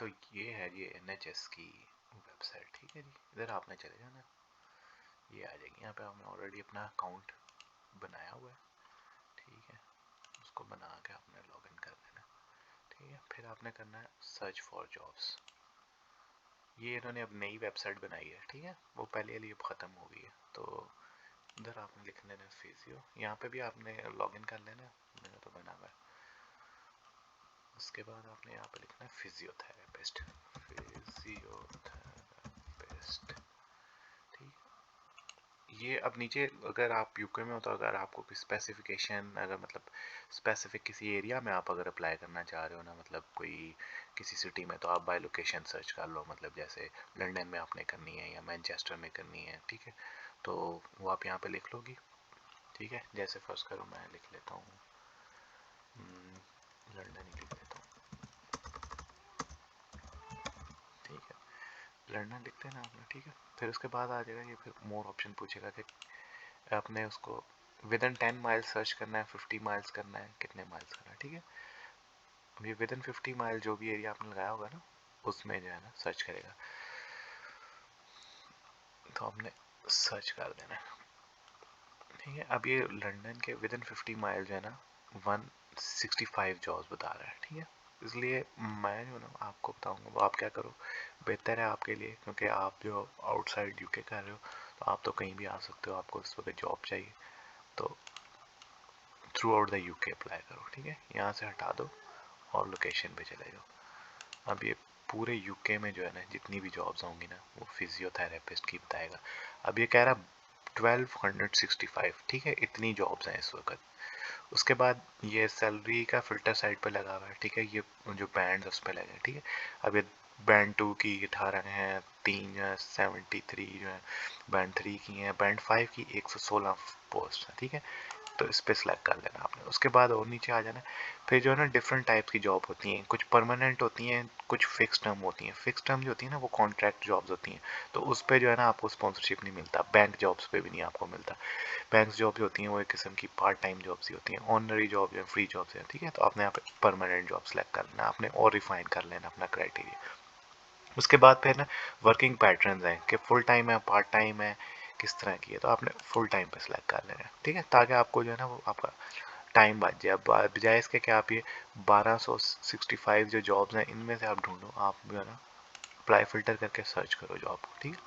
तो ये है जी NHS की वेबसाइट, ठीक है जी। इधर आपने चले जाना, ये आ जाएगी। यहाँ पे आपने ऑलरेडी अपना अकाउंट बनाया हुआ है, ठीक है। उसको बना के आपने लॉगिन कर देना, ठीक है। फिर आपने करना है सर्च फॉर जॉब्स। ये इन्होंने अब नई वेबसाइट बनाई है, ठीक है। वो पहले वाली अब ख़त्म हो गई है, तो इधर आपने लिख लेना फिजियो। यहाँ पे भी आपने लॉगिन कर लेना, मेरा तो बना हुआ है। उसके बाद आपने यहाँ पे लिखना है फिजियोथेरेपिस्ट, फिजियोथेरेपिस्ट, ठीक। ये अब नीचे अगर आप यूके में हो तो अगर आपको कोई स्पेसिफिकेशन, अगर मतलब स्पेसिफिक किसी एरिया में आप अगर अप्लाई करना चाह रहे हो ना, मतलब कोई किसी सिटी में, तो आप बाय लोकेशन सर्च कर लो। मतलब जैसे लंदन में आपने करनी है या मैनचेस्टर में करनी है, ठीक है। तो वो आप यहाँ पे लिख लोगी, ठीक है। जैसे फर्स्ट करो, मैं लिख लेता हूँ लंदन ही लिख लेता हूँ, ठीक है। लंदन लिखते हैं ना आपने, ठीक है। फिर उसके बाद आ जाएगा ये, फिर मोर ऑप्शन पूछेगा कि आपने उसको विद इन 10 माइल्स सर्च करना है, 50 माइल्स करना है, कितने माइल्स करना है, ठीक है। अब ये विद इन 50 माइल जो भी एरिया आपने लगाया होगा ना, उसमें जो है ना सर्च करेगा, तो आपने सर्च कर देना है, ठीक है। अब ये लंदन के विद इन 50 माइल जो है ना 165 जॉब्स बता रहा है, ठीक है। इसलिए मैं जो ना आपको बताऊंगा, वो आप क्या करो, बेहतर है आपके लिए, क्योंकि आप जो आउटसाइड यूके कर रहे हो, तो आप तो कहीं भी आ सकते हो। आपको इस वक्त जॉब चाहिए तो through out the UK apply करो, ठीक है। यहाँ से हटा दो और लोकेशन पे चले जाओ। अब ये पूरे यूके में जो है ना जितनी भी जॉब्स होंगी ना, वो फिजियोथेरेपिस्ट की बताएगा। अब ये कह रहा 1265, ठीक है। इतनी जॉब्स हैं इस वक्त। उसके बाद ये सैलरी का फिल्टर साइड पे लगा हुआ है, ठीक है। ये जो बैंड उस पर लगे हैं, ठीक है। अब ये बैंड 2 की 18 हैं, 3 जो है 73 जो है, बैंड 3 की हैं, बैंड 5 की 116 पोस्ट है, ठीक है। तो इस पर सिलेक्ट कर लेना आपने। उसके बाद और नीचे आ जाना। फिर जो है ना डिफरेंट टाइप की जॉब होती हैं, कुछ परमानेंट होती हैं, कुछ फिक्स टर्म होती हैं। फिक्स टर्म जो होती है ना वो कॉन्ट्रैक्ट जॉब्स होती हैं, तो उस पर जो है ना आपको स्पॉन्सरशिप नहीं मिलता। बैंक जॉब्स पे भी नहीं आपको मिलता। बैंक जॉब जो होती हैं वो एक किस्म की पार्ट टाइम जॉब्स ही होती हैं, ऑनरी जॉब या फ्री जॉब्स हैं, ठीक है। तो आपने यहाँ पे परमानेंट जॉब सेलेक्ट कर लेना आपने, और रिफाइन कर लेना अपना क्राइटेरिया। उसके बाद फिर ना वर्किंग पैटर्न हैं कि फुल टाइम है, पार्ट टाइम है, किस तरह की है, तो आपने फुल टाइम पे सिलेक्ट कर लेना है, ठीक है। ताकि आपको जो है ना वो आपका टाइम बच जाए। अब बजाय इसके कि आप ये 1265 जो जॉब्स हैं इनमें से आप ढूंढो, आप जो है ना अप्लाई फिल्टर करके सर्च करो जॉब को, ठीक है।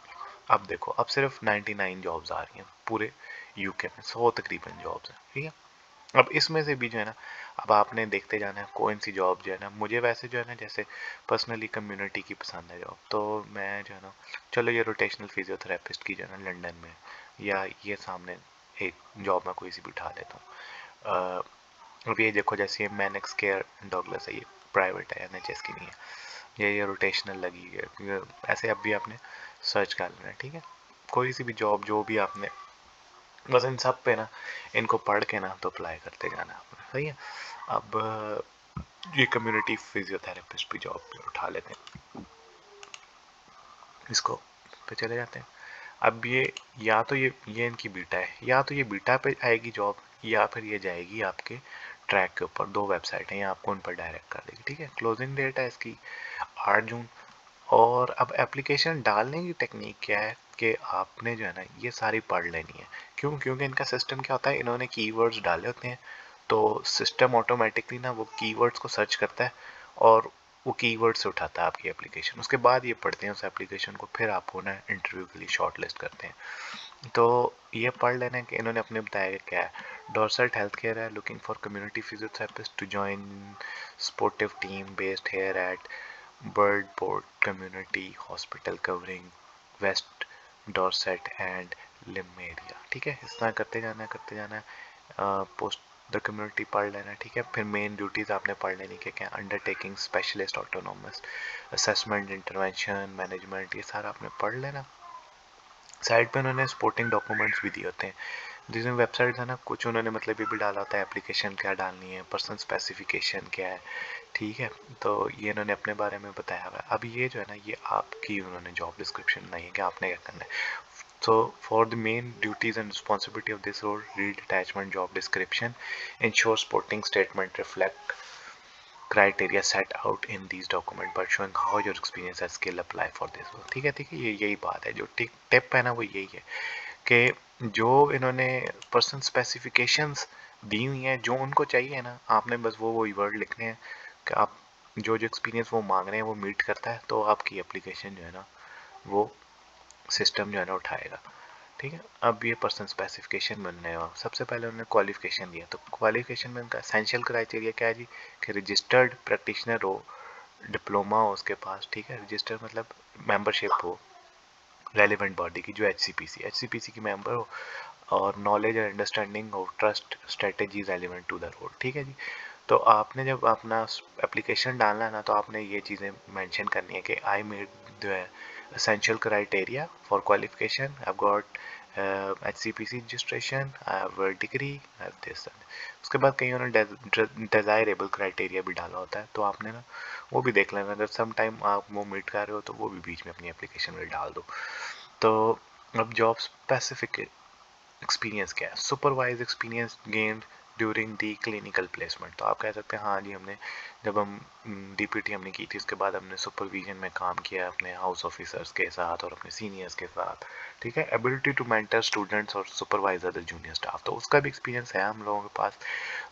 अब देखो, अब सिर्फ 99 जॉब्स आ रही हैं पूरे यूके में, 100 तकरीबन जॉब्स हैं, ठीक है। अब इसमें से भी जो है ना, अब आपने देखते जाना है कौन सी जॉब जो है ना, मुझे वैसे जो है ना जैसे पर्सनली कम्युनिटी की पसंद है जॉब, तो मैं जो है ना चलो ये रोटेशनल फिजियोथेरेपिस्ट की जो है ना लंदन में, या ये सामने एक जॉब मैं कोई सी भी उठा लेता हूँ। अब ये देखो, जैसे ये मैनेक्स केयर डॉगलस है, ये प्राइवेट है, NHS की नहीं है। ये रोटेशनल लगी है, ऐसे अब भी आपने सर्च कर लेना, ठीक है। कोई सी भी जॉब जो भी आपने, बस इन सब पे ना इनको पढ़ के ना तो अप्लाई करते जाना आपने, सही है। अब ये कम्युनिटी फिजियोथेरेपिस्ट भी जॉब पे उठा लेते हैं, इसको पे चले जाते हैं। अब ये या तो ये इनकी बीटा है, या तो ये बीटा पे आएगी जॉब, या फिर ये जाएगी आपके ट्रैक के ऊपर। 2 वेबसाइट हैं, ये आपको उन पर डायरेक्ट कर देगी, ठीक है। क्लोजिंग डेट है इसकी 8 जून। और अब एप्लीकेशन डालने की टेक्निक क्या है कि आपने जो है ना ये सारी पढ़ लेनी है। क्यों? क्योंकि इनका सिस्टम क्या होता है, इन्होंने कीवर्ड्स डाले होते हैं, तो सिस्टम ऑटोमेटिकली ना वो कीवर्ड्स को सर्च करता है और वो कीवर्ड से उठाता है आपकी एप्लीकेशन। उसके बाद ये पढ़ते हैं उस एप्लीकेशन को, फिर आपको ना इंटरव्यू के लिए शॉर्ट लिस्ट करते हैं। तो ये पढ़ लेना कि इन्होंने अपने बताया क्या है। डॉर्सेट हेल्थ केयर है looking for community physiotherapist to join sportive team based here at Birdport Community Hospital covering West Dorset and Limeria, ठीक है। इस तरह करते जाना है। पोस्ट द कम्युनिटी पढ़ लेना, ठीक है। फिर मेन ड्यूटीज़ आपने पढ़ लेनी कि क्या, undertaking specialist autonomous assessment intervention management, ये सारा आपने पढ़ लेना। साइड पे उन्होंने स्पोर्टिंग डॉक्यूमेंट्स भी दिए होते हैं, जिसमें वेबसाइट है ना कुछ उन्होंने मतलब ये भी डाला होता है, एप्लीकेशन क्या डालनी है, पर्सन स्पेसिफिकेशन क्या है, ठीक है। तो ये इन्होंने अपने बारे में बताया हुआ है। अब ये जो है ना ये आपकी उन्होंने जॉब डिस्क्रिप्शन बनाई है कि आपने क्या करना है। So for the main duties and responsibility of this role, read attachment job description, ensure sporting statement reflect criteria set out in these document but showing how your experience and skill apply for this work। ठीक है, ये यही बात है, जो tip है ना वो यही है कि जो इन्होंने पर्सन स्पेसिफिकेशंस दी हुई हैं, जो उनको चाहिए ना, आपने बस वो वर्ड लिखने हैं कि आप जो जो एक्सपीरियंस वो मांग रहे हैं वो मीट करता है, तो आपकी एप्लीकेशन जो है ना वो सिस्टम जो है ना उठाएगा। ठीक है, अब ये पर्सन स्पेसिफिकेशन बनने हैं। सबसे पहले उन्होंने क्वालिफिकेशन दिया, तो क्वालिफिकेशन में उनका एसेंशियल क्राइटेरिया क्या है जी, कि रजिस्टर्ड प्रैक्टिशनर हो, डिप्लोमा हो उसके पास। ठीक है, रजिस्टर्ड मतलब मेंबरशिप हो रेलिवेंट बॉडी की, जो एचसीपीसी की मेंबर हो, और नॉलेज और अंडरस्टैंडिंग हो trust strategies relevant to the role. ठीक है जी, तो आपने जब अपना एप्लीकेशन डालना है ना, तो आपने ये चीज़ें मेंशन करनी है कि I made the essential criteria for qualification, I've got HCPC registration, I have a degree, I have this and उसके बाद कहीं उन्होंने desirable criteria भी डाला होता है, तो आपने ना वो भी देख लेना, अगर सम टाइम आप वो मीट कर रहे हो तो वो भी बीच में अपनी एप्लीकेशन में डाल दो। तो अब जॉब स्पेसिफिक एक्सपीरियंस क्या है, supervise experience gained during the clinical placement. तो आप कह सकते हैं हाँ जी, हमने जब हम डीपीटी हमने की थी उसके बाद हमने सुपरविजन में काम किया अपने हाउस ऑफिसर्स के साथ और अपने सीनियर्स के साथ। ठीक है, एबिलिटी टू मेंटर स्टूडेंट्स और सुपरवाइजर द जूनियर स्टाफ, तो उसका भी एक्सपीरियंस है हम लोगों के पास।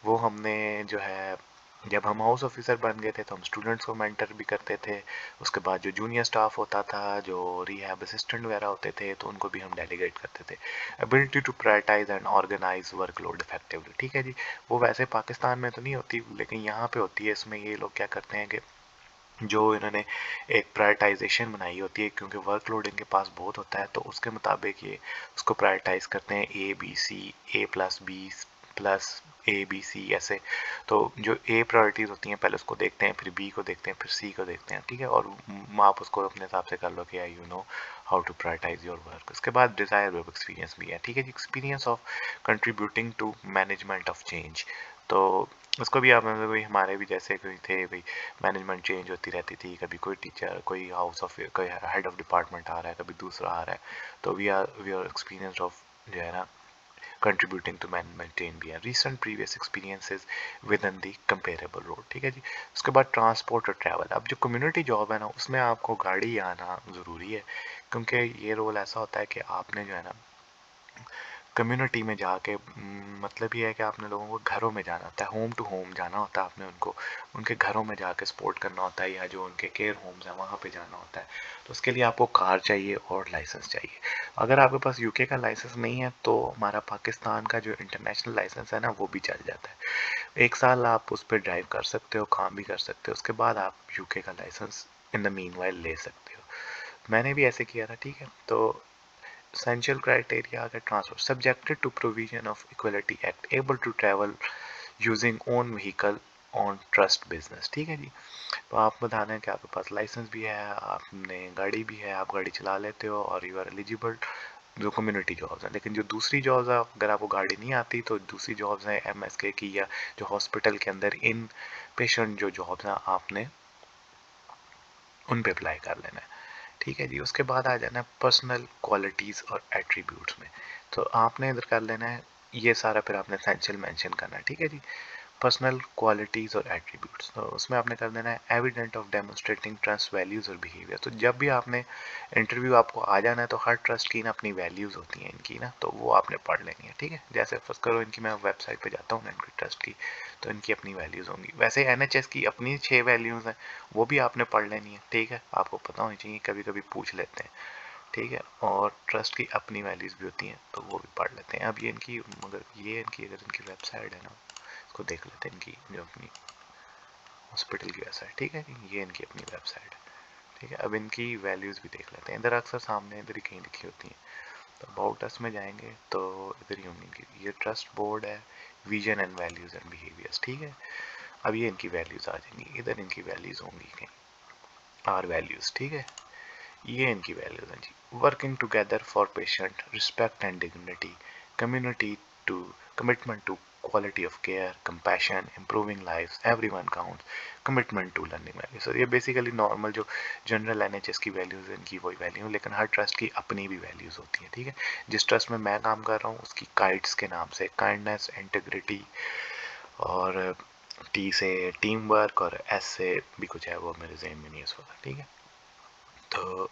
वो हमने जो है जब हम हाउस ऑफिसर बन गए थे तो हम स्टूडेंट्स को मेंटर भी करते थे। उसके बाद जो जूनियर स्टाफ होता था, जो रिहैब असिस्टेंट वगैरह होते थे, तो उनको भी हम डेलीगेट करते थे। Ability to prioritise and organise workload effectively. ठीक है जी, वो वैसे पाकिस्तान में तो नहीं होती, लेकिन यहाँ पे होती है। इसमें ये लोग क्या करते हैं कि जो इन्होंने एक प्रायोरिटाइजेशन बनाई होती है, क्योंकि वर्कलोड इनके पास बहुत होता है, तो उसके मुताबिक ये उसको प्रायोरिटाइज करते हैं, A B C, A plus B plus A B C ऐसे। तो जो ए प्रायोरिटीज़ होती हैं पहले उसको देखते हैं, फिर बी को देखते हैं, फिर सी को देखते हैं। ठीक है, और आप उसको अपने हिसाब से कर लो कि you know how to prioritise your work. उसके बाद डिजायरेबल एक्सपीरियंस भी है। ठीक है जी, experience of contributing to management of change. तो उसको भी आप मतलब कोई हमारे भी जैसे कोई थे भाई, मैनेजमेंट चेंज होती रहती थी, कभी कोई टीचर, कोई हाउस ऑफ कोई हेड ऑफ डिपार्टमेंट आ रहा है, कभी दूसरा आ रहा है, तो वी आर एक्सपीरियंस ऑफ जो है ना contributing to management change भी है। recent previous experiences within the comparable role। ठीक है जी, उसके बाद ट्रांसपोर्ट और ट्रैवल। अब जो कम्युनिटी जॉब है ना उसमें आपको गाड़ी आना ज़रूरी है, क्योंकि ये रोल ऐसा होता है कि आपने जो है ना कम्युनिटी में जाके मतलब ये है कि आपने लोगों को घरों में जाना होता है, होम टू होम जाना होता है, आपने उनको उनके घरों में जाके सपोर्ट करना होता है, या जो उनके केयर होम्स हैं वहाँ पे जाना होता है। तो उसके लिए आपको कार चाहिए और लाइसेंस चाहिए। अगर आपके पास यूके का लाइसेंस नहीं है तो हमारा पाकिस्तान का जो इंटरनेशनल लाइसेंस है ना वो भी चल जाता है। 1 साल आप उस पर ड्राइव कर सकते हो, काम भी कर सकते हो, उसके बाद आप यूके का लाइसेंस इन द मीनवाइल ले सकते हो। मैंने भी ऐसे किया था। ठीक है, तो essential criteria are transfer subjected to provision of Equality Act, able to travel using own vehicle on trust business। ठीक है जी, तो आप बताना है कि आपके पास लाइसेंस भी है, आपने गाड़ी भी है, आप गाड़ी चला लेते हो और यू आर एलिजिबल जो कम्युनिटी जॉब्स हैं। लेकिन जो दूसरी जॉब्स है, अगर आपको गाड़ी नहीं आती तो दूसरी जॉब्स हैं एमएसके की, या जो हॉस्पिटल के अंदर इन पेशेंट जो जॉब्स हैं आपने उन पे अप्लाई कर लेना है। ठीक है जी, उसके बाद आ जाना है पर्सनल क्वालिटीज़ और एट्रीब्यूट्स में। तो आपने इधर कर लेना है ये सारा, फिर आपने एसेंशियल मेंशन करना है। ठीक है जी, पर्सनल क्वालिटीज़ और एट्रीब्यूट्स, तो उसमें आपने कर देना है evident of demonstrating trust values और बिहेवियर। तो जब भी आपने इंटरव्यू आपको आ जाना है तो हर ट्रस्ट की ना अपनी वैल्यूज़ होती हैं इनकी ना, तो वो आपने पढ़ लेनी है। ठीक है, जैसे फर्स्ट करो इनकी, मैं वेबसाइट पे जाता हूँ इनकी ट्रस्ट की, तो इनकी अपनी वैल्यूज़ होंगी। वैसे एनएचएस की अपनी 6 वैल्यूज़ हैं, वो भी आपने पढ़ लेनी है। ठीक है, आपको पता होनी चाहिए, कभी कभी पूछ लेते हैं। ठीक है, और ट्रस्ट की अपनी वैल्यूज़ भी होती हैं, तो वो भी पढ़ लेते हैं। अब ये इनकी, मगर ये इनकी अगर इनकी वेबसाइट है ना, इसको देख लेते हैं इनकी जो अपनी हॉस्पिटल की वेबसाइट। ठीक है, ये इनकी अपनी वेबसाइट है। ठीक है, अब इनकी वैल्यूज़ भी देख लेते हैं। इधर अक्सर सामने इधर ही कहीं लिखी होती हैं, तो अबाउट अस में जाएंगे तो इधर ही होंगी इनकी। ये ट्रस्ट बोर्ड है, vision and values and behaviours. ठीक है, अब ये इनकी वैल्यूज़ आ जाएंगी, इधर इनकी वैल्यूज़ होंगी कहीं आर वैल्यूज़। ठीक है, ये इनकी वैल्यूज हैं जी। Working together for patient, respect and dignity, community to commitment to quality of care, compassion, improving life, everyone counts, commitment to learning value. Sir ये बेसिकली नॉर्मल जो जनरल एनएचएस की values हैं इनकी वही वैल्यू, लेकिन हर trust की अपनी भी वैल्यूज होती हैं। ठीक है, जिस ट्रस्ट में मैं काम कर रहा हूँ उसकी काइट्स के नाम से, काइंडनेस, इंटीग्रिटी और टी से टीम वर्क और एस से भी कुछ है, वो मेरे जहन में नहीं है इस वक्त, ठीक है। तो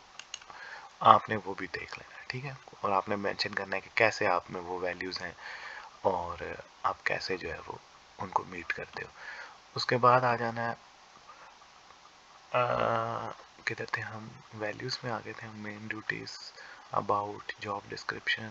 आपने वो भी देख लेना है, ठीक है, और आपने मेंशन करना है कि कैसे आप में वो वैल्यूज़ हैं और आप कैसे जो है वो उनको मीट करते हो। उसके बाद आ जाना है किधर थे हम, वैल्यूज़ में आ गए थे हम, main duties, about, job description,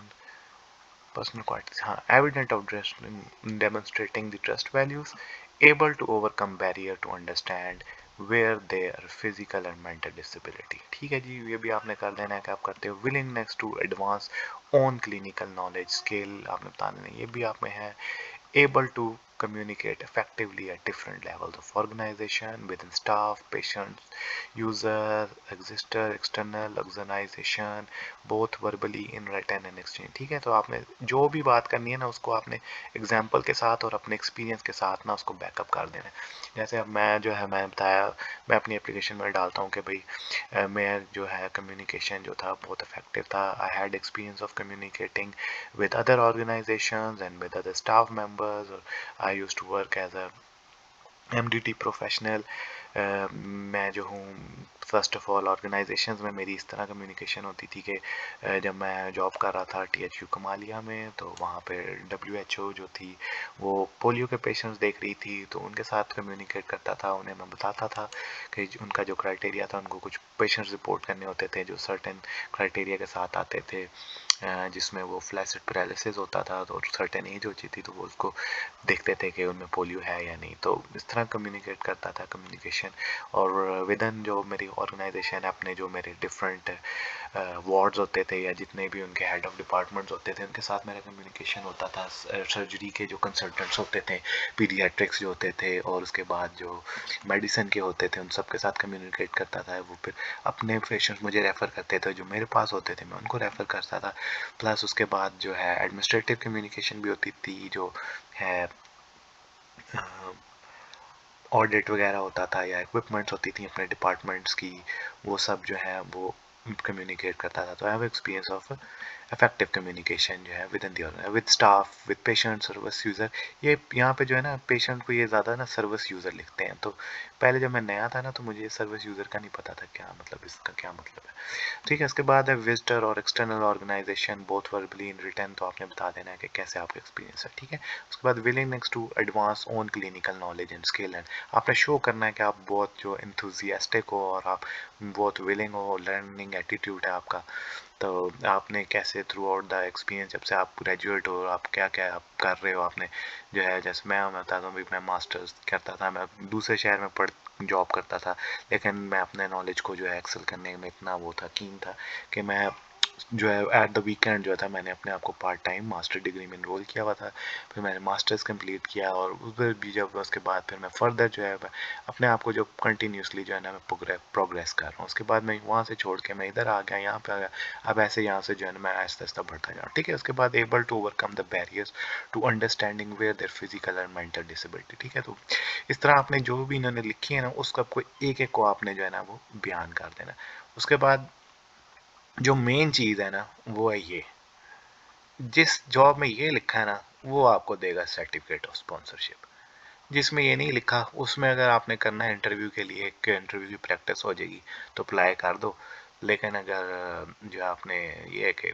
personal qualities, हाँ, evident of trust in demonstrating the trust values, able to overcome barrier to understand where their physical and mental disability, ठीक है जी, ये भी आपने कर देना है कि आप करते हो। willingness to advance on clinical knowledge scale आपने बता देना है, ये भी आप में है। able to communicate effectively at different levels of organization within staff, patients, user, exister, external organization, both verbally in written and exchange, ठीक है। तो आपने जो भी बात करनी है ना उसको आपने एग्जाम्पल के साथ और अपने एक्सपीरियंस के साथ ना उसको बैकअप कर देना है। जैसे अब मैं जो है, मैंने बताया, मैं अपनी एप्लीकेशन में डालता हूँ कि भाई मैं जो है कम्युनिकेशन जो था बहुत इफेक्टिव था, I had experience of communicating with other organizations and with other staff members, or I used to work as a MDT professional. मैं जो हूँ फर्स्ट ऑफ ऑल ऑर्गेनाइजेशंस में मेरी इस तरह कम्युनिकेशन होती थी कि जब मैं जॉब कर रहा था THU कमालिया में, तो वहाँ पे WHO जो थी वो पोलियो के पेशेंट्स देख रही थी, तो उनके साथ कम्युनिकेट करता था, उन्हें मैं बताता था कि उनका जो क्राइटेरिया था, उनको कुछ पेशेंट्स रिपोर्ट करने होते थे जो सर्टेन क्राइटेरिया के साथ आते थे, जिसमें वो फ्लैसिड पैरालिसिस होता था, तो सर्टेन एज होती थी, तो वो उसको देखते थे कि उनमें पोलियो है या नहीं। तो इस तरह कम्युनिकेट करता था कम्युनिकेशन। और विदन जो मेरी ऑर्गेनाइजेशन है, अपने जो मेरे डिफरेंट वार्ड्स होते थे या जितने भी उनके हेड ऑफ डिपार्टमेंट्स होते थे, उनके साथ मेरा कम्युनिकेशन होता था। सर्जरी के जो कंसल्टेंट्स होते थे, पीडियाट्रिक्स जो होते थे, और उसके बाद जो मेडिसिन के होते थे, उन सब के साथ कम्युनिकेट करता था। वो फिर अपने पेशेंट्स मुझे रेफ़र करते थे, जो मेरे पास होते थे मैं उनको रेफ़र करता था। प्लस उसके बाद जो है एडमिनिस्ट्रेटिव कम्युनिकेशन भी होती थी, जो है ऑडिट वगैरह होता था या इक्विपमेंट्स होती थी अपने डिपार्टमेंट्स की, वो सब जो है वो कम्युनिकेट करता था। तो I have experience of effective communication जो है with in the with staff, with patient, service user. ये यहाँ पे जो है ना, पेशेंट को ये ज़्यादा ना सर्विस यूज़र लिखते हैं। तो पहले जब मैं नया था ना, तो मुझे सर्विस यूज़र का नहीं पता था क्या मतलब, इसका क्या मतलब है, ठीक है। इसके बाद है विजिटर और external organisation, both verbally in return, तो आपने बता देना है कि कैसे आपका एक्सपीरियंस है, ठीक है। उसके बाद willingness to advance on clinical knowledge and skill, and आपने शो करना है कि आप बहुत जो इंथुजियास्टिक हो और आप बहुत विलिंग हो, लर्निंग एटीट्यूड है आपका। तो आपने कैसे थ्रू आउट द एक्सपीरियंस, जब से आप ग्रेजुएट हो, आप क्या क्या आप कर रहे हो, आपने जो है, जैसे मैं बताता हूँ, मैं मास्टर्स करता था, मैं दूसरे शहर में पढ़ जॉब करता था, लेकिन मैं अपने नॉलेज को जो है एक्सेल करने में इतना वो था, कीन था, कि मैं जो है एट द वीकेंड जो था, मैंने अपने आप को पार्ट टाइम मास्टर डिग्री में इनरोल किया हुआ था। फिर मैंने मास्टर्स कंप्लीट किया, और उधर भी जब उसके बाद फिर मैं फर्दर जो है अपने आप को जो कंटिन्यूसली जो है ना, मैं प्रोग्रेस कर रहा हूँ। उसके बाद मैं वहाँ से छोड़ के मैं इधर आ गया, यहाँ पे आ गया। अब ऐसे यहाँ से जो है ना, मैं आहिस्ता आहिस्ता बढ़ता जा रहा हूँ, ठीक है। उसके बाद able to overcome the barriers to understanding where there physical and mental disability, ठीक है। तो इस तरह आपने जो भी इन्होंने लिखी है ना, उसका आपको एक एक को आपने जो है ना वो बयान कर देना। उसके बाद जो मेन चीज़ है ना, वो है ये, जिस जॉब में ये लिखा है ना, वो आपको देगा सर्टिफिकेट ऑफ स्पॉन्सरशिप। जिसमें ये नहीं लिखा, उसमें अगर आपने करना है इंटरव्यू के लिए, एक इंटरव्यू की प्रैक्टिस हो जाएगी, तो अप्लाई कर दो। लेकिन अगर जो आपने ये है कि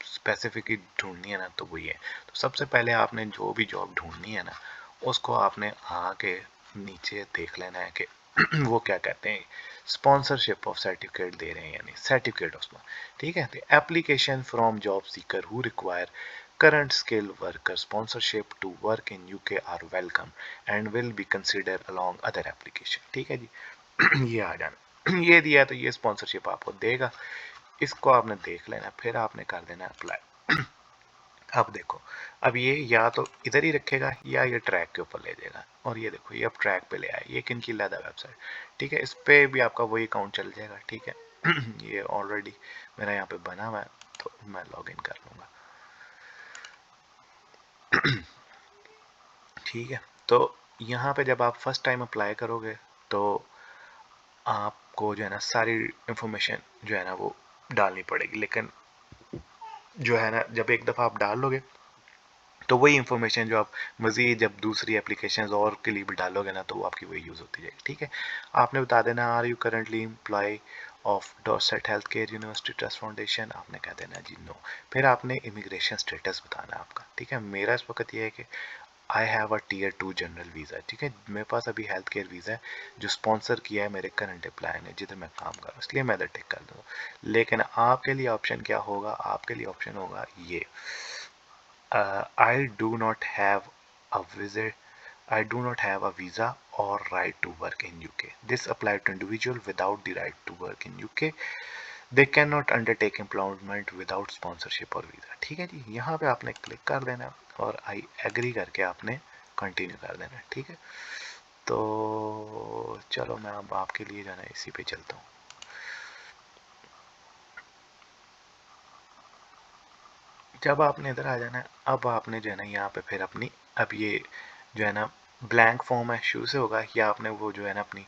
स्पेसिफिक ही ढूंढनी है ना, तो वही है। तो सबसे पहले आपने जो भी जॉब ढूंढनी है ना, उसको आपने आके नीचे देख लेना है कि वो क्या कहते हैं, स्पॉन्सरशिप ऑफ सर्टिफिकेट दे रहे हैं या नहीं, सर्टिफिकेट ऑफ, ठीक है। Application from job seeker who require current skilled worker sponsorship to work in UK are welcome and will be considered along other application, ठीक है जी। ये आ जाना, ये दिया तो ये स्पॉन्सरशिप आपको देगा, इसको आपने देख लेना, फिर आपने कर देना अप्लाई। अब देखो, अब ये या तो इधर ही रखेगा या ये ट्रैक के ऊपर ले जाएगा, और ये देखो ये अब ट्रैक पे ले आया, ये किनकी लदा वेबसाइट, ठीक है। इस पे भी आपका वही अकाउंट चल जाएगा, ठीक है। ये ऑलरेडी मेरा यहाँ पे बना हुआ है, तो मैं लॉग इन कर लूँगा, ठीक है। तो यहाँ पे जब आप फर्स्ट टाइम अप्लाई करोगे, तो आपको जो है ना सारी इंफॉर्मेशन जो है ना वो डालनी पड़ेगी। लेकिन जो है ना, जब एक दफ़ा आप डाल लोगे, तो वही इन्फॉर्मेशन जो आप मज़ीद जब दूसरी एप्लीकेशंस और के लिए भी डालोगे ना, तो वो आपकी वही यूज़ होती जाएगी। ठीक है, आपने बता देना are you currently employ of Dorset health Care University Trust Foundation, आपने कह देना जी नो। फिर आपने इमिग्रेशन स्टेटस बताना है आपका। ठीक है, मेरा इस वक्त ये है कि I have a tier 2 general visa. ठीक है, मेरे पास अभी हेल्थ केयर वीज़ा है जो स्पॉन्सर किया है मेरे करंट एम्प्लॉयर ने जिधर मैं काम कर रहा हूँ, इसलिए मैं इधर टिक कर दूँगा। लेकिन आपके लिए ऑप्शन क्या होगा, आपके लिए ऑप्शन होगा ये I do not have a visit. I do not have a visa or right to work in UK. This applies to individual without the right to work in UK. They cannot undertake employment without sponsorship or visa. ठीक है जी, यहाँ पे आपने click कर देना और I agree करके आपने कंटिन्यू कर देना। ठीक है, तो चलो मैं अब आपके लिए जो है ना इसी पे चलता हूँ। जब आपने इधर आ जाना है, अब आपने जो है ना यहाँ पे फिर अपनी अब ये जो है ना ब्लैंक फॉर्म है शुरू से होगा, या आपने वो जो है ना अपनी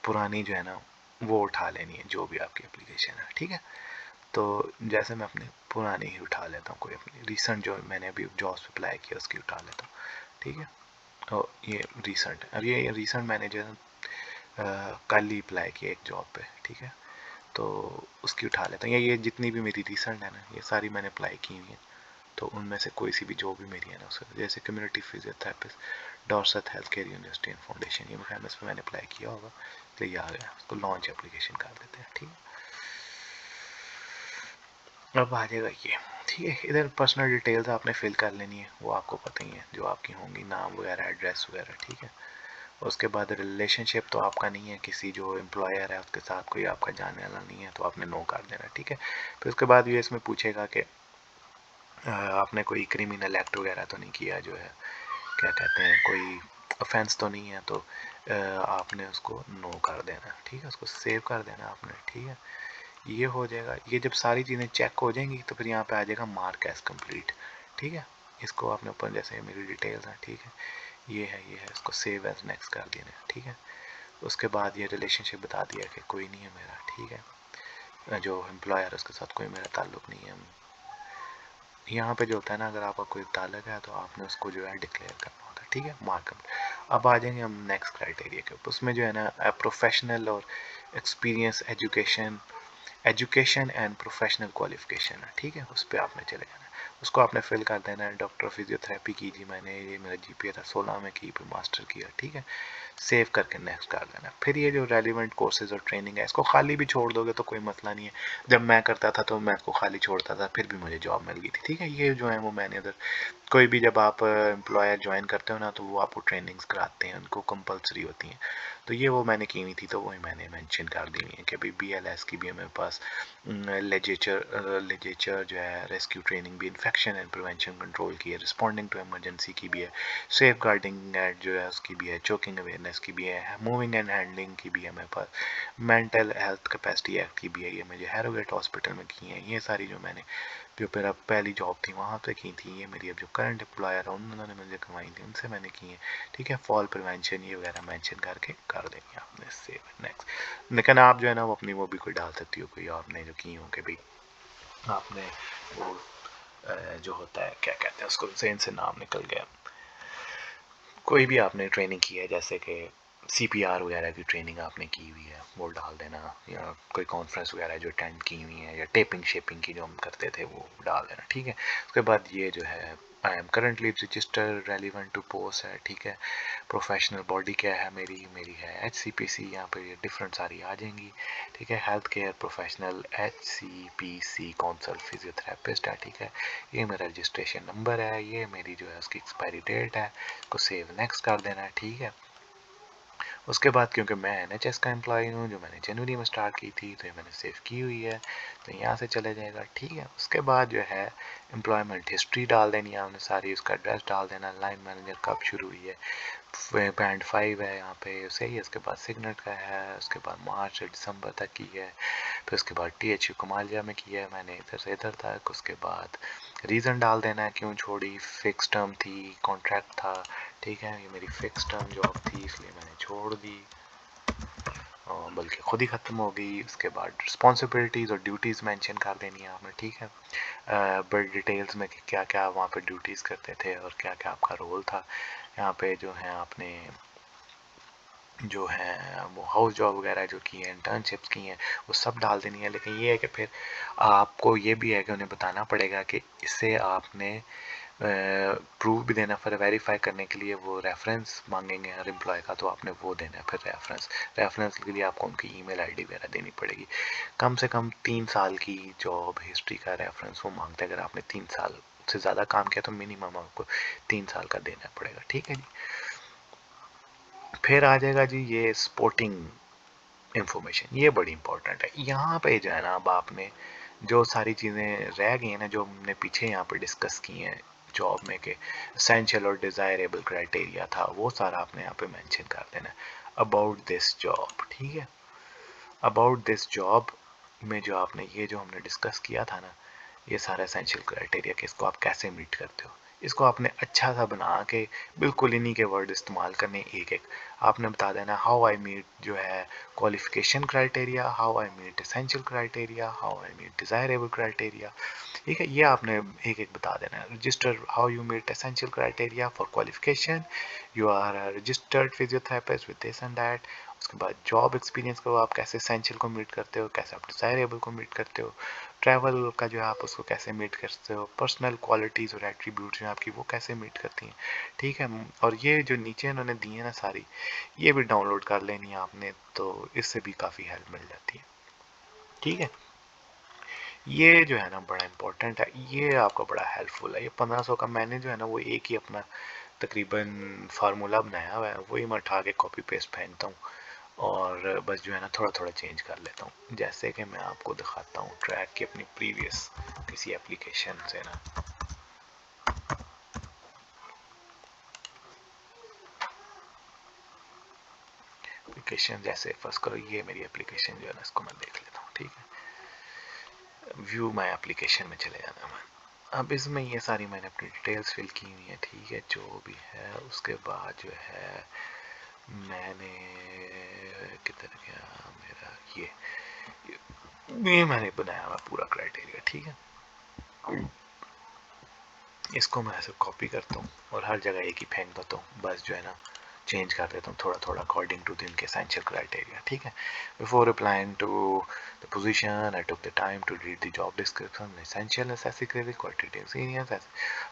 पुरानी जो है ना वो उठा लेनी है जो भी आपकी एप्लीकेशन है। ठीक है, तो जैसे मैं अपनी पुरानी ही उठा लेता हूँ, कोई अपनी रिसेंट जो मैंने अभी जॉब्स पे अप्लाई किया उसकी उठा लेता हूँ। ठीक है, तो ये रिसेंट है। अब ये रिसेंट मैंने जो है कल ही अप्लाई किया एक जॉब पे। ठीक है, तो उसकी उठा लेता हूँ, या ये जितनी भी मेरी रिसेंट है ना ये सारी मैंने अप्लाई की हुई है, तो उनमें से कोई सी भी जो भी मेरी है ना उसका, जैसे community physiotherapist Dorset health Care university and foundation, ये मैं इस पर मैंने अप्लाई किया होगा, तो ये आ गया, उसको लॉन्च एप्लीकेशन कर देते हैं। ठीक है, अब आ जाएगा ये। ठीक है, इधर पर्सनल डिटेल्स आपने फिल कर लेनी है, वो आपको पता ही है जो आपकी होंगी, नाम वगैरह, एड्रेस वगैरह। ठीक है, उसके बाद रिलेशनशिप तो आपका नहीं है किसी जो एम्प्लॉयर है उसके साथ, कोई आपका जानने वाला नहीं है, तो आपने नो कर देना। ठीक है, फिर उसके बाद ये इसमें पूछेगा कि आपने कोई क्रिमिनल एक्ट वगैरह तो नहीं किया, जो है क्या कहते हैं, कोई ऑफेंस तो नहीं है, तो आपने उसको नो कर देना। ठीक है, उसको सेव कर देना आपने। ठीक है, ये हो जाएगा। ये जब सारी चीज़ें चेक हो जाएंगी तो फिर यहाँ पे आ जाएगा मार्क एज कंप्लीट। ठीक है, इसको आपने ऊपर जैसे मेरी डिटेल्स हैं, ठीक है, ये है, इसको सेव एज नेक्स्ट कर देना। ठीक है, उसके बाद ये रिलेशनशिप बता दिया कि कोई नहीं है मेरा। ठीक है, जो एम्प्लॉयर है उसके साथ कोई मेरा ताल्लुक नहीं है। यहाँ पे जो होता है ना, अगर आपका कोई ताल्लुक है तो आपने उसको जो है डिक्लेयर करना होता है। ठीक है, मार्कअप। अब आ जाएंगे हम नेक्स्ट क्राइटेरिया के ऊपर, उसमें जो है ना प्रोफेशनल और experience, education and professional qualification है। ठीक है, उस पर आपने चले जाना है, उसको आपने फिल कर देना है। डॉक्टर फिजियोथेरेपी की जी मैंने, ये मेरा जीपीए था 16 में की, फिर मास्टर किया। ठीक है, सेव करके नेक्स्ट कर देना। फिर ये जो रेलिवेंट कोर्सेज और ट्रेनिंग है इसको खाली भी छोड़ दोगे तो कोई मसला नहीं है। जब मैं करता था तो मैं इसको खाली छोड़ता था, फिर भी मुझे जॉब मिल गई थी। ठीक है, ये जो है वो मैंने उधर, कोई भी जब आप एम्प्लॉयर ज्वाइन करते हो ना तो वो आपको ट्रेनिंग्स कराते हैं, उनको कंपलसरी होती हैं, तो ये वो मैंने की हुई थी, तो वही मैंने मेंशन कर दी हुई है कि भाई BLS की भी है मेरे पास, लेजेचर जो है, रेस्क्यू ट्रेनिंग भी, इन्फेक्शन एंड प्रिवेंशन कंट्रोल की है, रिस्पॉन्डिंग टू इमरजेंसी की भी है, सेफ गार्डिंग जो है उसकी भी है, चोकिंग अवेयरनेस की भी है, मूविंग एंड हैंडलिंग की भी है मेरे पास, मेंटल हेल्थ कैपेसिटी एक्ट की भी है, ये मुझे हैरोगेट हॉस्पिटल में की है। ये सारी जो मैंने जो मेरा पहली जॉब थी वहाँ पे की थी, ये मेरी अब जो करंट एम्प्लॉयर है उन्होंने मुझे करवाई थी, उनसे मैंने की है। ठीक है, फॉल प्रिवेंशन ये वगैरह मेंशन करके कर देंगे आपने सेव नेक्स्ट। लेकिन आप जो है ना वो अपनी वो भी कोई डाल सकती हो, कोई आपने जो की हो कि भाई आपने वो जो होता है क्या कहते हैं उसको, से नाम निकल गया, कोई भी आपने ट्रेनिंग की है, जैसे कि CPR वगैरह की ट्रेनिंग आपने की हुई है वो डाल देना, या कोई कॉन्फ्रेंस वगैरह जो अटेंड की हुई है, या टेपिंग शेपिंग की जो हम करते थे वो डाल देना। ठीक है, उसके बाद ये जो है I am currently register relevant to post है। ठीक है, प्रोफेशनल बॉडी क्या है मेरी है HCPC, यहाँ पे ये डिफरेंट सारी आ जाएंगी। ठीक है, health care professional HCPC council physiotherapist है। ठीक है, ये मेरा रजिस्ट्रेशन नंबर है, ये मेरी जो है उसकी एक्सपायरी डेट है, को सेव नेक्स्ट कर देना है। ठीक है, उसके बाद क्योंकि मैं NHS का एम्प्लॉय हूँ जो मैंने जनवरी में स्टार्ट की थी, तो ये मैंने सेव की हुई है, तो यहाँ से चले जाएगा। ठीक है, उसके बाद जो है एम्प्लॉयमेंट हिस्ट्री डाल देनी है आपने सारी, उसका एड्रेस डाल देना, लाइन मैनेजर कब शुरू हुई है, बैंड 5 है यहाँ पे सही है, उसके बाद सिग्नेट का है, उसके बाद मार्च से दिसंबर तक की है, फिर उसके बाद THU कमालिया में किया है मैंने इधर से इधर तक। उसके बाद रीज़न डाल देना है क्यों छोड़ी, फिक्स टर्म थी, कॉन्ट्रैक्ट था। ठीक है, ये मेरी फिक्स टर्म जॉब थी इसलिए मैंने छोड़ दी, बल्कि खुद ही ख़त्म हो गई। उसके बाद रिस्पॉन्सिबिलिटीज़ और ड्यूटीज़ मेंशन कर देनी है आपने, ठीक है। बड़ी डिटेल्स में कि क्या क्या वहाँ पे ड्यूटीज़ करते थे और क्या क्या आपका रोल था। यहाँ पे जो है आपने जो है वो हाउस जॉब वगैरह जो की है, इंटर्नशिप्स की हैं, वो सब डाल देनी है। लेकिन ये है कि फिर आपको ये भी है कि उन्हें बताना पड़ेगा कि इससे आपने प्रूफ भी देना, फिर वेरीफाई करने के लिए वो रेफरेंस मांगेंगे हर एम्प्लॉय का, तो आपने वो देना है। फिर रेफरेंस के लिए आपको उनकी ईमेल आईडी वगैरह देनी पड़ेगी। कम से कम 3 साल की जॉब हिस्ट्री का रेफरेंस वो मांगते हैं। अगर आपने 3 साल से ज़्यादा काम किया तो मिनिमम आपको 3 साल का देना पड़ेगा, ठीक है जी। फिर आ जाएगा जी ये स्पोर्टिंग इंफॉर्मेशन, ये बड़ी इंपॉर्टेंट है। यहाँ पे जो है ना, अब आपने जो सारी चीज़ें रह गई हैं ना, जो हमने पीछे यहाँ पे डिस्कस की हैं जॉब में के एसेंशियल और डिज़ायरेबल क्राइटेरिया था, वो सारा आपने यहाँ पे मेंशन कर देना है। अबाउट दिस जॉब, ठीक है। अबाउट दिस जॉब में जो आपने ये जो हमने डिस्कस किया था ना, ये सारा एसेंशियल क्राइटेरिया कि इसको आप कैसे मीट करते हो, इसको आपने अच्छा सा बना के बिल्कुल इन्हीं के वर्ड इस्तेमाल करने एक एक। आपने बता देना हाउ आई मीट जो है qualification criteria, how I meet essential criteria, how I meet desirable criteria, ठीक है। ये आपने एक एक बता देना है। Register how you meet essential criteria for qualification, you are registered physiotherapist with this and that. उसके बाद जॉब एक्सपीरियंस को आप कैसे एसेंशियल को मीट करते हो, कैसे आप डिज़ायरेबल को मीट करते हो, ट्रैवल का जो है आप उसको कैसे मीट करते हो, पर्सनल क्वालिटीज़ और एट्रीब्यूट्स हैं आपकी वो कैसे मीट करती हैं, ठीक है। और ये जो नीचे इन्होंने दी है ना सारी, ये भी डाउनलोड कर लेनी है आपने, तो इससे भी काफ़ी हेल्प मिल जाती है, ठीक है। ये जो है ना बड़ा इंपॉर्टेंट है, ये आपका बड़ा हेल्पफुल है। ये 1500 का मैंने जो है ना वो एक ही अपना तकरीबन फार्मूला बनाया हुआ है, वही मैं उठा के कॉपी पेस्ट फेंकता हूँ और बस जो है ना थोड़ा थोड़ा चेंज कर लेता हूँ। जैसे कि मैं आपको दिखाता हूँ ट्रैक की अपनी प्रीवियस किसी एप्लीकेशन से ना, एप्लीकेशन जैसे फर्स्ट करो, ये मेरी एप्लीकेशन जो है ना इसको मैं देख लेता हूँ, ठीक है। व्यू माई एप्लीकेशन में चले जाना मैं। अब इसमें ये सारी मैंने अपनी डिटेल्स फिल की हुई है, ठीक है, जो भी है। उसके बाद जो है मैंने किधर गया मेरा ये मैंने बनाया हुआ पूरा क्राइटेरिया, ठीक है। इसको मैं ऐसे कॉपी करता हूँ और हर जगह एक ही फेंक देता हूँ, बस जो है ना चेंज कर देता हूँ थोड़ा थोड़ा अकॉर्डिंग टू इनके एसेंशियल क्राइटेरिया, ठीक है। Before applying to the position I took the time to read the job description, essential necessity quantity experience,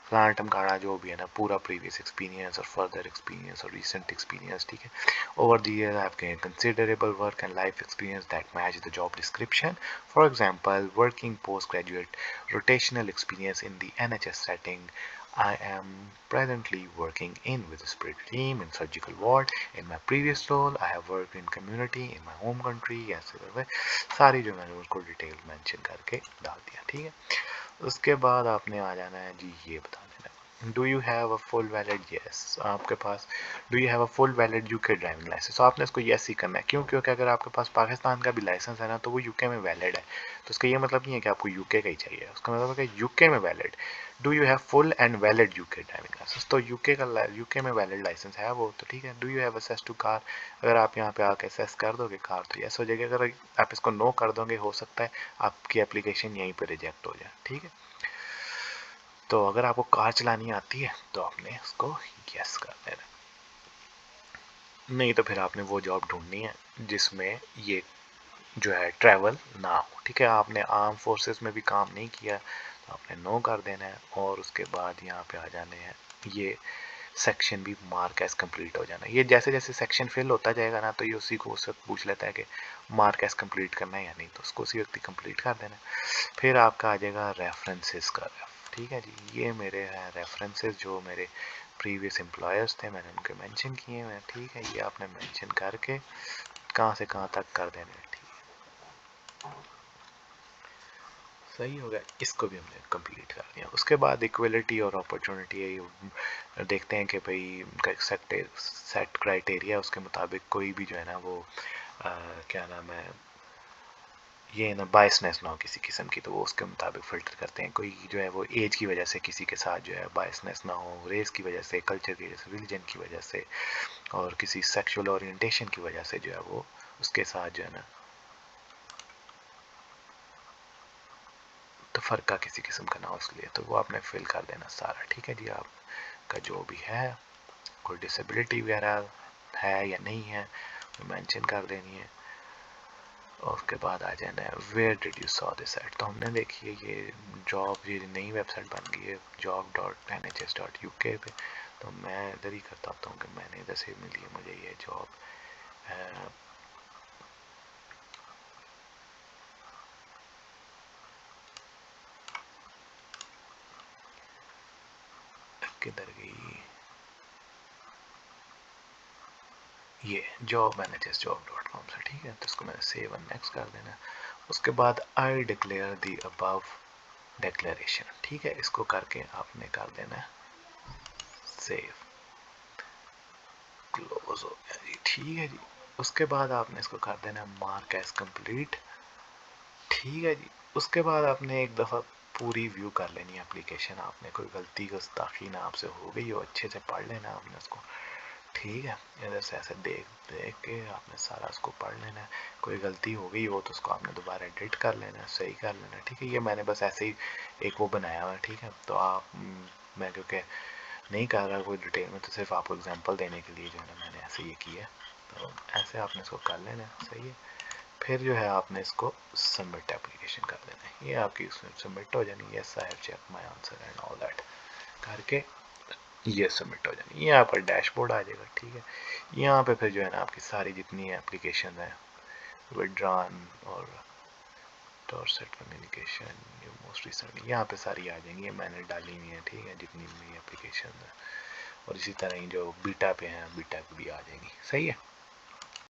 फलाना टमकाना जो भी है ना, पूरा प्रीवियस एक्सपीरियंस और फर्दर एक्सपीरियंस और रिसेंट एक्सपीरियंस, ठीक है। Over the year I have gained considerable work and life experience that match the job description, for example working post graduate rotational experience in the NHS setting. I am presently working in with the spirit team in surgical ward. In my previous role, I have worked in community in my home country. Yes, सारी जो मैंने उसको detail mention करके डाल दिया, ठीक है। उसके बाद आपने आ जाना है जी, ये बता देना do you have a full valid, yes आपके पास do you have a full valid UK driving licence, तो आपने इसको यस ही करना है। क्यों? क्योंकि अगर आपके पास पाकिस्तान का भी लाइसेंस है ना, तो वो यूके में वैलिड है, तो उसका ये मतलब नहीं है कि आपको यूके का ही चाहिए, उसका मतलब है कि यूके में valid. Do you have full and valid UK driving licence, तो यूके में वैलिड लाइसेंस है वो, तो ठीक है। Do you have access to car, अगर आप यहाँ पे आके असेस कर दोगे कार तो यस हो जाएगी। अगर आप इसको नो कर दोगे, हो सकता है आपकी एप्लीकेशन यहीं पर रिजेक्ट हो जाए, ठीक है। तो अगर आपको कार चलानी आती है तो आपने उसको यस कर देना, नहीं तो फिर आपने वो जॉब ढूंढनी है जिसमें ये जो है ट्रैवल ना हो, ठीक है। आपने आर्म फोर्सेस में भी काम नहीं किया तो आपने नो कर देना है। और उसके बाद यहाँ पे आ जाने हैं, ये सेक्शन भी मार्क एस कंप्लीट हो जाना है। ये जैसे जैसे सेक्शन फिल होता जाएगा ना, तो ये उसी को उस वक्त पूछ लेता है कि मार्क एस कंप्लीट करना है या नहीं, तो उसको उसी वक्त ही कंप्लीट कर देना है। फिर आपका आ जाएगा रेफरेंसेस का, ठीक है जी। ये मेरे हैं रेफरेंसेस जो मेरे प्रीवियस एम्प्लॉयर्स थे, मैंने उनके मेंशन किए हुए हैं, ठीक है। ये आपने मेंशन करके कहाँ से कहाँ तक कर देना है, ठीक है, सही हो गया। इसको भी हमने कंप्लीट कर दिया। उसके बाद इक्वलिटी और अपॉर्चुनिटी देखते हैं कि भाई सेट क्राइटेरिया उसके मुताबिक कोई भी जो है ना वो क्या नाम है, ये ना बायसनेस ना हो किसी किस्म की, तो वो उसके मुताबिक फ़िल्टर करते हैं। कोई जो है वो एज की वजह से किसी के साथ जो है बायसनेस ना हो, रेस की वजह से, कल्चर की वजह से, रिलीजन की वजह से और किसी सेक्सुअल ओरिएंटेशन की वजह से जो है वो उसके साथ जो है ना तो फ़र्क का किसी किस्म का ना हो, इसलिए तो वो आपने फिल कर देना सारा। ठीक है जी, आपका जो भी है कोई डिसेबिलिटी वगैरह है या नहीं है वो मेंशन कर देनी है। और उसके बाद आ जाना है where did you saw this ad. तो हमने देखिए ये जॉब, ये नई वेबसाइट बन गई है job.nhs.uk पे। तो मैं इधर ही करता हूँ कि मैंने इधर से मिली है मुझे ये जॉब। किधर गई ये job.nhs.job.com से। ठीक है, तो इसको मैंने सेव एंड नेक्स्ट कर देना। उसके बाद I declare the above declaration. ठीक है, इसको करके आपने कर देना है सेव, क्लोज हो गया जी। ठीक है जी, उसके बाद आपने इसको कर देना मार्क एज कंप्लीट। ठीक है जी, उसके बाद आपने एक दफ़ा पूरी व्यू कर लेनी है एप्लीकेशन। आपने कोई गलती गुस्ताखी ना आपसे हो गई हो, अच्छे से पढ़ लेना आपने उसको। ठीक है, इधर से ऐसे देख देख के आपने सारा उसको पढ़ लेना है। कोई गलती हो गई हो तो उसको आपने दोबारा एडिट कर लेना है, सही कर लेना है। ठीक है, ये मैंने बस ऐसे ही एक वो बनाया हुआ है। ठीक है, तो आप मैं क्योंकि नहीं कर रहा कोई डिटेल में, तो सिर्फ आपको एग्जांपल देने के लिए जो है ना मैंने ऐसे ये किया है। तो ऐसे आपने इसको कर लेना है, सही है। फिर जो है आपने इसको सबमिट एप्लीकेशन कर देना है। ये आपकी सबमिट हो जानी है। Yes I have check my answer and all that करके ये सबमिट हो जानी है। ये आपका डैशबोर्ड आ जाएगा। ठीक है, यहाँ पे फिर जो है ना आपकी सारी जितनी एप्लीकेशन है विड्रॉन और टॉरसेट कम्युनिकेशन, ये मोस्ट रिसेंटली यहाँ पे सारी आ जाएंगी। ये मैंने डाली हुई है। ठीक है, जितनी भी एप्लीकेशन है, और इसी तरह ही जो बीटा पे हैं बीटा पे भी आ जाएंगी। सही है।